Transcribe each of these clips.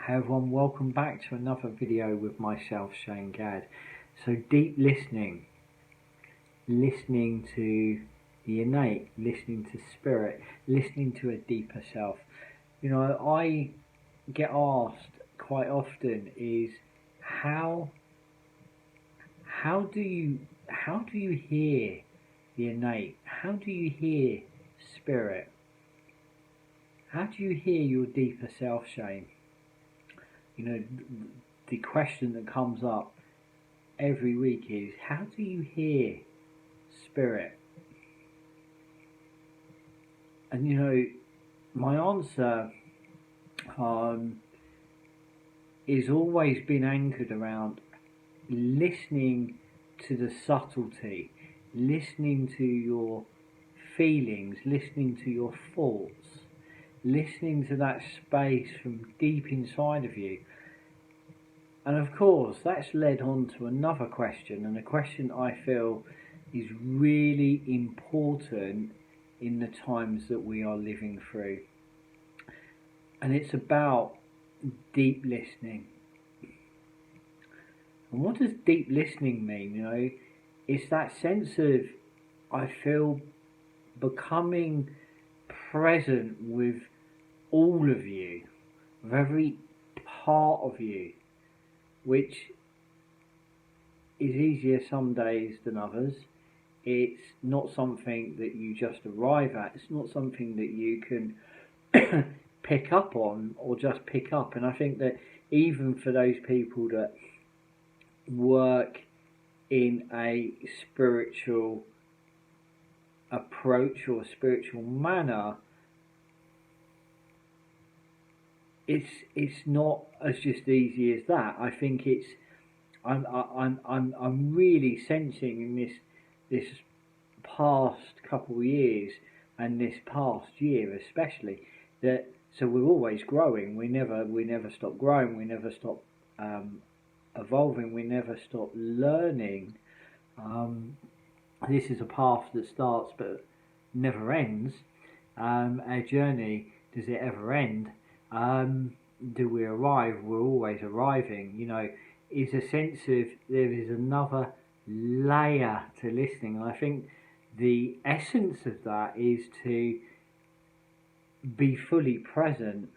Hi everyone, welcome back to another video with myself, Shane Gadd. So deep listening to the innate, listening to spirit, listening to a deeper self. You know, I get asked quite often is how do you hear the innate? How do you hear spirit? How do you hear your deeper self, Shane? You know, the question that comes up every week is, how do you hear spirit? And you know, my answer is always been anchored around listening to the subtlety, listening to your feelings, listening to your thoughts, listening to that space from deep inside of you. And of course, that's led on to another question, and a question I feel is really important in the times that we are living through. And it's about deep listening. And what does deep listening mean? You know, it's that sense of, I feel, becoming present with all of you, with every part of you, which is easier some days than others. It's not something that you just arrive at. It's not something that you can pick up on or just pick up. And I think that even for those people that work in a spiritual approach or spiritual manner, it's not as just easy as that. I think I'm really sensing in this past couple of years and this past year especially that, so we're always growing. We never stop growing. We never stop evolving. We never stop learning. This is a path that starts but never ends. Our journey, does it ever end? Do we arrive? We're always arriving. You know, it's a sense of there is another layer to listening, and I think the essence of that is to be fully present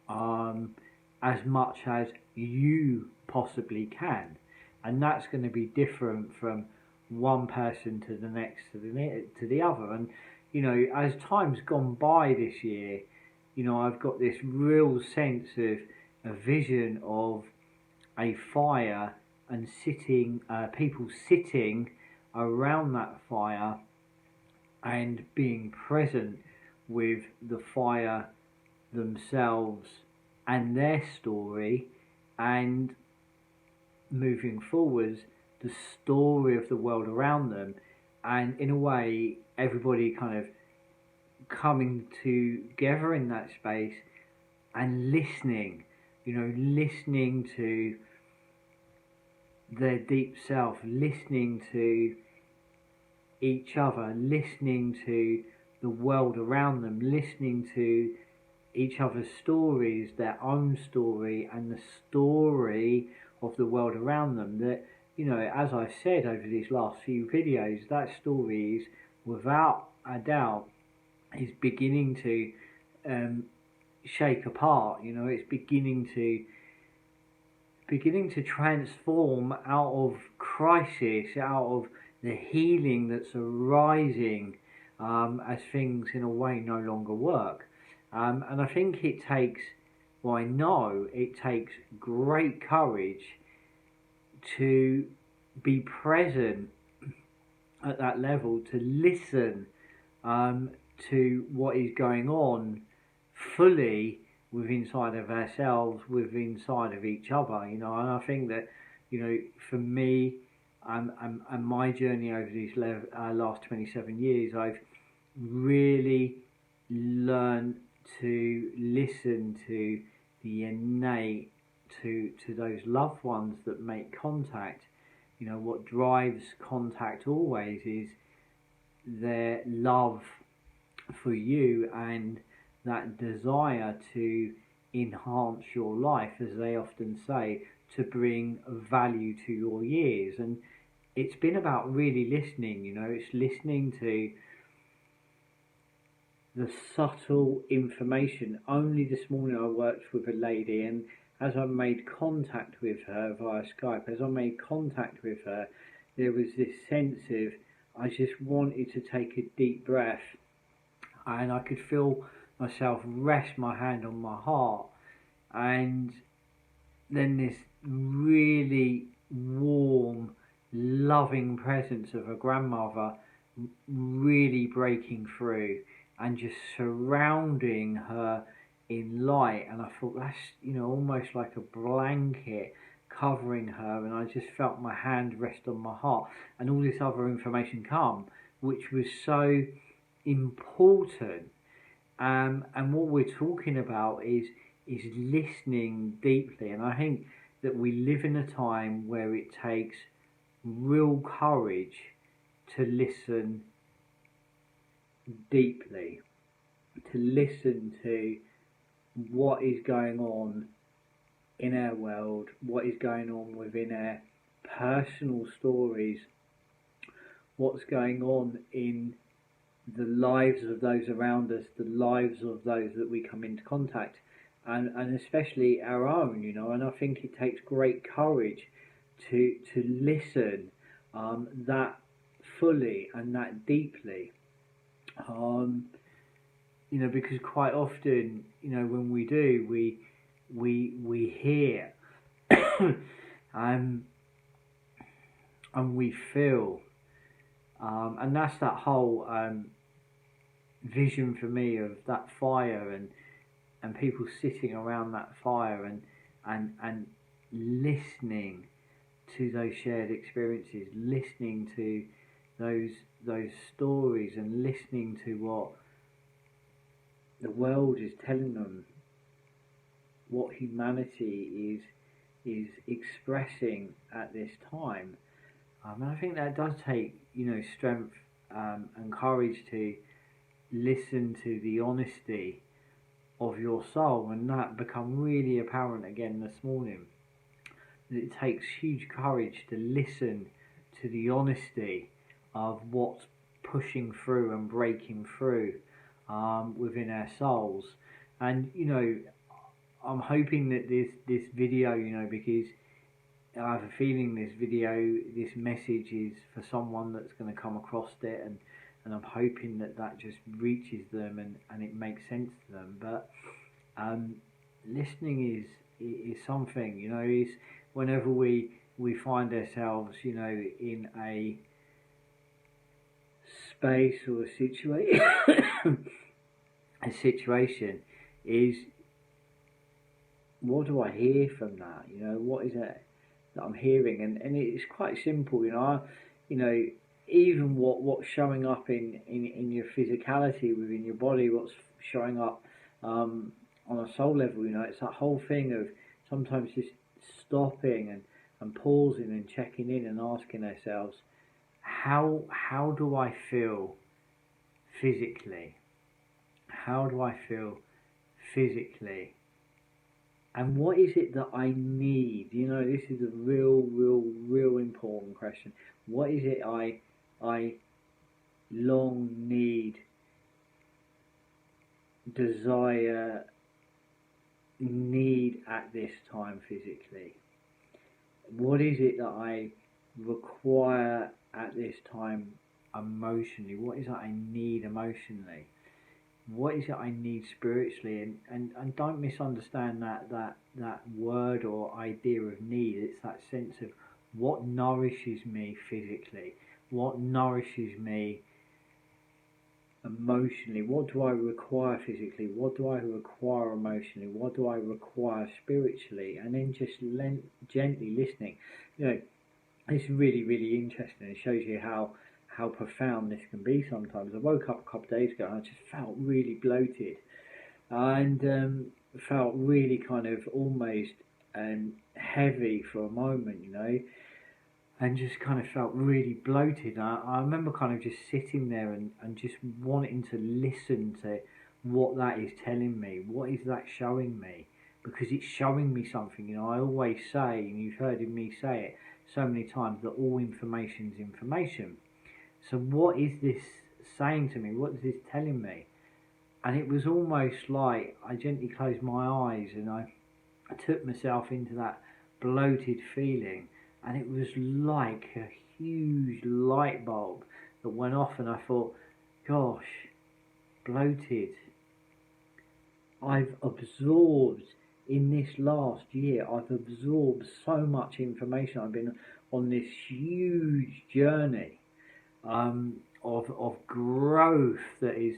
as much as you possibly can, and that's going to be different from one person to the next to the other. And you know, as time's gone by this year, you know, I've got this real sense of a vision of a fire and people sitting around that fire and being present with the fire themselves and their story, and moving forwards the story of the world around them, and in a way everybody kind of coming together in that space and listening, you know, listening to their deep self, listening to each other, listening to the world around them, listening to each other's stories, their own story and the story of the world around them. That, you know, as I've said over these last few videos, that story is without a doubt is beginning to shake apart. You know, it's beginning to transform out of crisis, out of the healing that's arising as things in a way no longer work. And I think it takes, well, I know it takes great courage to be present at that level, to listen to what is going on fully within inside of ourselves, within inside of each other, you know. And I think that, you know, for me and my journey over these last 27 years, I've really learned to listen to the innate, to those loved ones that make contact. You know, what drives contact always is their love for you and that desire to enhance your life, as they often say, to bring value to your years. And it's been about really listening, it's listening to the subtle information. Only this morning I worked with a lady, and as I made contact with her via Skype, there was this sense of, I just wanted to take a deep breath, and I could feel myself rest my hand on my heart, and then this really warm, loving presence of a grandmother really breaking through and just surrounding her in light. And I thought, that's almost like a blanket covering her, and I just felt my hand rest on my heart, and all this other information come, which was so important. And what we're talking about is listening deeply. And I think that we live in a time where it takes real courage to listen deeply, to listen to what is going on in our world, what is going on within our personal stories, what's going on in the lives of those around us, the lives of those that we come into contact, and especially our own, and I think it takes great courage to listen that fully and that deeply, because quite often, when we do, we hear and we feel, and that's that whole vision for me of that fire, and people sitting around that fire, and listening to those shared experiences, listening to those stories, and listening to what the world is telling them, what humanity is expressing at this time. And I think that does take strength and courage to listen to the honesty of your soul, and that become really apparent again this morning. It takes huge courage to listen to the honesty of what's pushing through and breaking through within our souls. And I'm hoping that this video, because I have a feeling this message is for someone that's going to come across it, and I'm hoping that just reaches them and it makes sense to them. But listening is something, is whenever we find ourselves, in a space or a situation, is, what do I hear from that? What is it that I'm hearing? And it's quite simple, even what's showing up in your physicality within your body, what's showing up on a soul level, it's that whole thing of sometimes just stopping and pausing and checking in and asking ourselves, how do I feel physically? How do I feel physically? And what is it that I need? This is a real important question. What is it I long, need, desire, need at this time physically? What is it that I require at this time emotionally? What is it I need emotionally? What is it I need spiritually? And don't misunderstand that word or idea of need. It's that sense of what nourishes me physically, what nourishes me emotionally, what do I require physically, what do I require emotionally, what do I require spiritually, and then just gently listening. It's really interesting. It shows you how profound this can be sometimes. I woke up a couple of days ago and I just felt really bloated, and felt really kind of almost heavy for a moment, and just kind of felt really bloated. I remember kind of just sitting there and just wanting to listen to what that is telling me. What is that showing me? because it's showing me something. You know, I always say, and you've heard me say it so many times, that all information is information. So what is this saying to me? What is this telling me? And it was almost like I gently closed my eyes and I took myself into that bloated feeling, and it was like a huge light bulb that went off, and I thought, gosh, bloated. I've absorbed in this last year, I've absorbed so much information. I've been on this huge journey of growth that is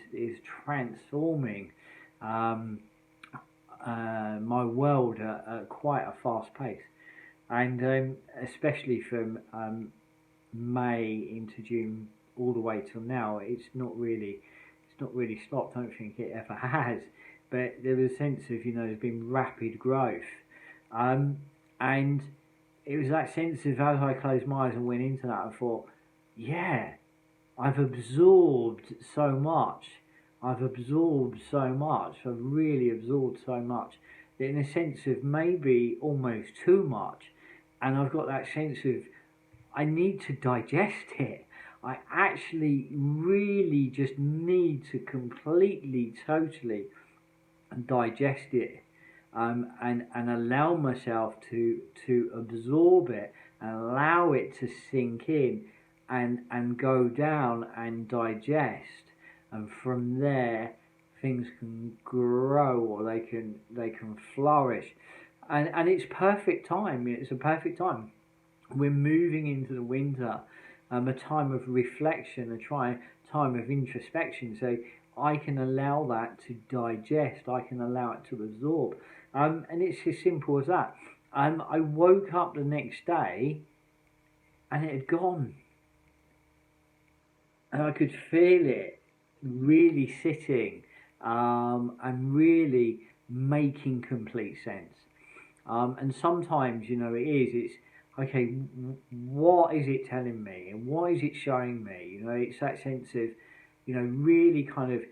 transforming my world at quite a fast pace, and especially from May into June all the way till now, it's not really stopped. I don't think it ever has. But there was a sense of, you know, there's been rapid growth, and it was that sense of, as I closed my eyes and went into that, I thought, yeah, I've absorbed so much. I've absorbed so much. I've really absorbed so much that, in a sense of maybe almost too much, and I've got that sense of I need to digest it. I actually really just need to completely, totally digest it, and allow myself to absorb it and allow it to sink in and go down and digest, and from there things can grow, or they can flourish, and it's perfect time. It's a perfect time. We're moving into the winter, a time of reflection, time of introspection. So I can allow that to digest. I can allow it to absorb, and it's as simple as that. I woke up the next day, and it had gone, and I could feel it really sitting, and really making complete sense. And sometimes, you know, it's okay. What is it telling me, and what is it showing me? You know, it's that sense of, you know, really kind of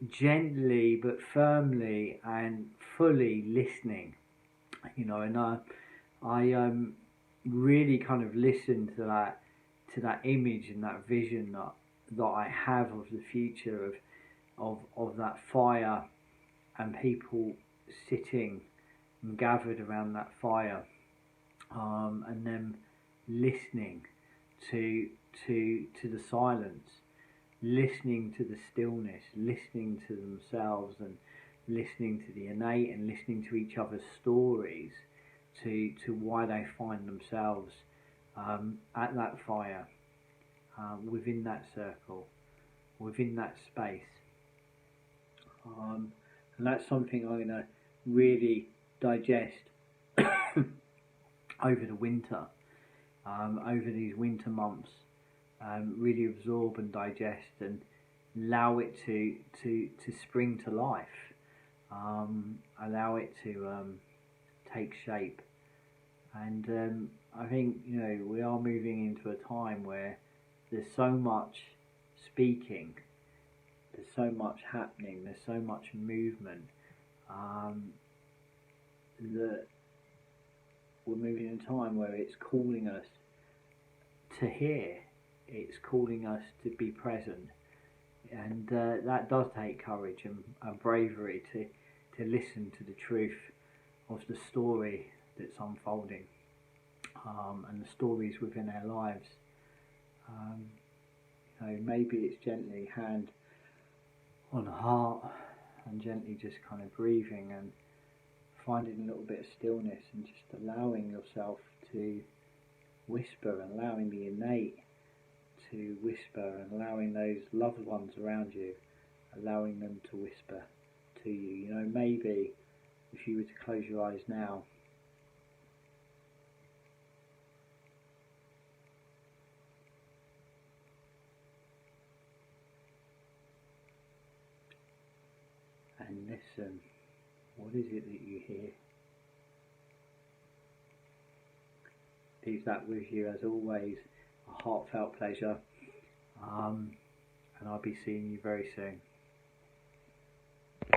gently but firmly and fully listening. You know, and I really kind of listened to that image and that vision that I have of the future of that fire, and people sitting and gathered around that fire, and them listening to the silence, listening to the stillness, listening to themselves, and listening to the innate, and listening to each other's stories, to why they find themselves at that fire, within that circle, within that space. And that's something I'm going to really digest over the winter, over these winter months, really absorb and digest and allow it to spring to life, allow it to take shape. And I think, you know, we are moving into a time where there's so much speaking, there's so much happening, there's so much movement, that we're moving in a time where it's calling us to hear, it's calling us to be present, and that does take courage and bravery to listen to the truth of the story that's unfolding, and the stories within our lives. You know, maybe it's gently hand on the heart, and gently just kind of breathing and finding a little bit of stillness, and just allowing yourself to whisper, and allowing the innate to whisper, and allowing those loved ones around you, allowing them to whisper to you. You know, maybe if you were to close your eyes now, and listen, what is it that you hear? Leave that with you, as always, a heartfelt pleasure, and I'll be seeing you very soon.